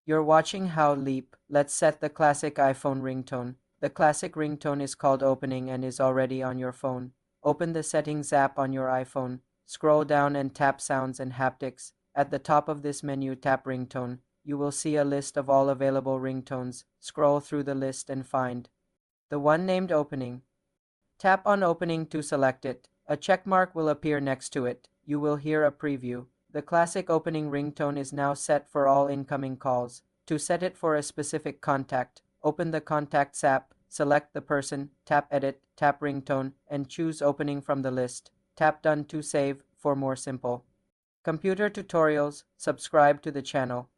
You're watching How Leap. Let's set the classic iPhone ringtone. The classic ringtone is called opening and is already on your phone. Open the settings app on your iPhone. Scroll down and tap sounds and haptics. At the top of this menu, tap ringtone. You will see a list of all available ringtones. Scroll through the list and find the one named opening. Tap on opening to select it. A check mark will appear next to it. You will hear a preview. The classic opening ringtone is now set for all incoming calls. To set it for a specific contact, open the Contacts app, select the person, tap Edit, tap Ringtone, and choose Opening from the list. Tap Done to save for more simple computer tutorials. Subscribe to the channel.